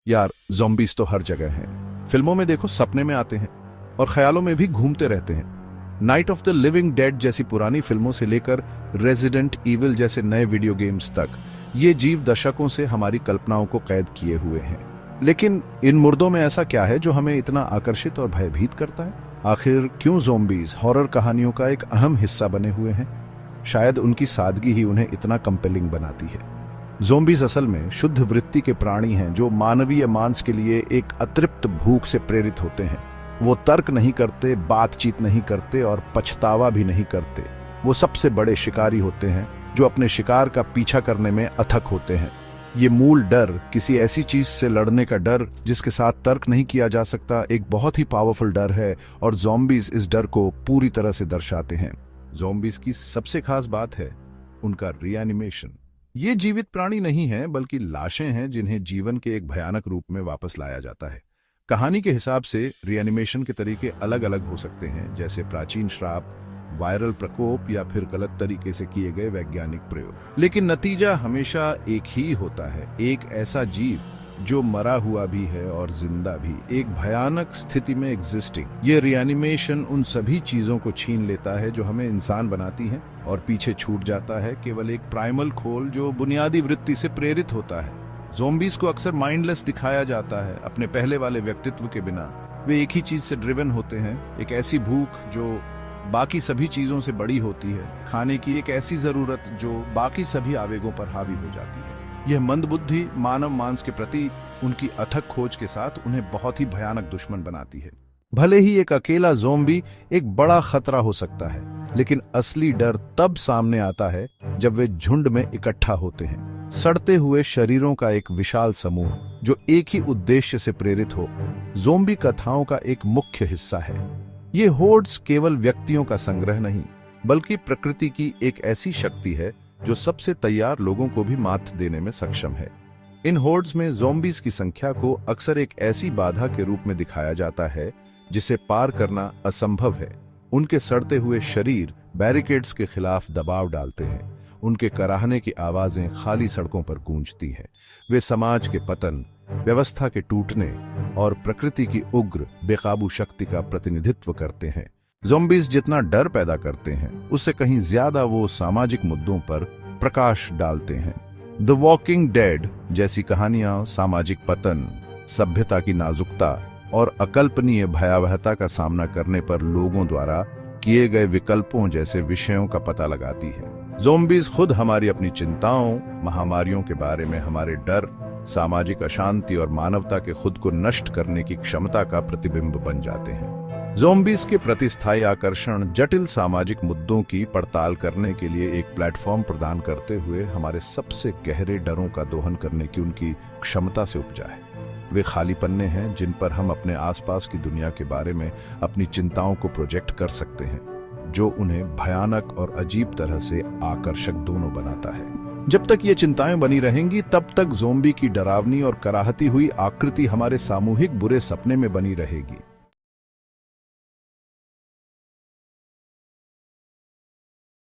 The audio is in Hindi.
यार, ज़ॉम्बीज तो हर जगह हैं। फिल्मों में देखो, सपने में आते हैं और ख्यालों में भी घूमते रहते हैं। Night of the living dead जैसी पुरानी फिल्मों से लेकर रेजिडेंट ईविल जैसे नए वीडियो गेम्स तक, ये जीव दशकों से हमारी कल्पनाओं को कैद किए हुए हैं। लेकिन इन मुर्दों में ऐसा क्या है जो हमें इतना आकर्षित और भयभीत करता है? आखिर क्यों ज़ॉम्बीज हॉरर कहानियों का एक अहम हिस्सा बने हुए हैं? शायद उनकी सादगी ही उन्हें इतना कंपेलिंग बनाती है। ज़ॉम्बीज असल में शुद्ध वृत्ति के प्राणी हैं जो मानवीय मांस के लिए एक अतृप्त भूख से प्रेरित होते हैं। वो तर्क नहीं करते, बातचीत नहीं करते और पछतावा भी नहीं करते। वो सबसे बड़े शिकारी होते हैं जो अपने शिकार का पीछा करने में अथक होते हैं। ये मूल डर, किसी ऐसी चीज से लड़ने का डर जिसके साथ तर्क नहीं किया जा सकता, एक बहुत ही पावरफुल डर है और ज़ॉम्बीज इस डर को पूरी तरह से दर्शाते हैं। ज़ॉम्बीज की सबसे खास बात है उनका रिएनिमेशन। ये जीवित प्राणी नहीं हैं, बल्कि लाशें हैं जिन्हें जीवन के एक भयानक रूप में वापस लाया जाता है। कहानी के हिसाब से रिएनिमेशन के तरीके अलग अलग हो सकते हैं, जैसे प्राचीन श्राप, वायरल प्रकोप या फिर गलत तरीके से किए गए वैज्ञानिक प्रयोग। लेकिन नतीजा हमेशा एक ही होता है, एक ऐसा जीव जो मरा हुआ भी है और जिंदा भी, एक भयानक स्थिति में एग्जिस्टिंग। ये रिएनिमेशन उन सभी चीजों को छीन लेता है जो हमें इंसान बनाती हैं और पीछे छूट जाता है केवल एक प्राइमल खोल जो बुनियादी वृत्ति से प्रेरित होता है। ज़ॉम्बीज को अक्सर माइंडलेस दिखाया जाता है, अपने पहले वाले व्यक्तित्व के बिना। वे एक ही चीज से ड्रिवन होते हैं, एक ऐसी भूख जो बाकी सभी चीजों से बड़ी होती है, खाने की एक ऐसी जरूरत जो बाकी सभी आवेगों पर हावी हो जाती है। यह मंदबुद्धि मानव मांस के प्रति उनकी अथक खोज के साथ उन्हें बहुत ही भयानक दुश्मन बनाती है। भले ही एक अकेला ज़ॉम्बी एक बड़ा खतरा हो सकता है, लेकिन असली डर तब सामने आता है जब वे झुंड में इकट्ठा होते हैं। सड़ते हुए शरीरों का एक विशाल समूह जो एक ही उद्देश्य से प्रेरित हो, ज़ॉम्बी कथाओं का एक मुख्य हिस्सा है। ये होर्ड्स केवल व्यक्तियों का संग्रह नहीं, बल्कि प्रकृति की एक ऐसी शक्ति है जो सबसे तैयार लोगों को भी मात देने में सक्षम है। इन होर्ड्स में ज़ॉम्बीज की संख्या को अक्सर एक ऐसी बाधा के रूप में दिखाया जाता है जिसे पार करना असंभव है। उनके सड़ते हुए शरीर बैरिकेड्स के खिलाफ दबाव डालते हैं, उनके कराहने की आवाजें खाली सड़कों पर गूंजती हैं। वे समाज के पतन, व्यवस्था के टूटने और प्रकृति की उग्र बेकाबू शक्ति का प्रतिनिधित्व करते हैं। ज़ॉम्बीज जितना डर पैदा करते हैं, उससे कहीं ज्यादा वो सामाजिक मुद्दों पर प्रकाश डालते हैं। द वॉकिंग डेड जैसी कहानियां सामाजिक पतन, सभ्यता की नाजुकता और अकल्पनीय भयावहता का सामना करने पर लोगों द्वारा किए गए विकल्पों जैसे विषयों का पता लगाती है। ज़ॉम्बीज खुद हमारी अपनी चिंताओं, महामारियों के बारे में हमारे डर, सामाजिक अशांति और मानवता के खुद को नष्ट करने की क्षमता का प्रतिबिंब बन जाते हैं। ज़ॉम्बीज के प्रतिस्थायी आकर्षण जटिल सामाजिक मुद्दों की पड़ताल करने के लिए एक प्लेटफॉर्म प्रदान करते हुए हमारे सबसे गहरे डरों का दोहन करने की उनकी क्षमता से उपजा है। वे खाली पन्ने हैं जिन पर हम अपने आसपास की दुनिया के बारे में अपनी चिंताओं को प्रोजेक्ट कर सकते हैं, जो उन्हें भयानक और अजीब तरह से आकर्षक दोनों बनाता है। जब तक ये चिंताएं बनी रहेंगी, तब तक ज़ॉम्बी की डरावनी और कराहती हुई आकृति हमारे सामूहिक बुरे सपने में बनी रहेगी।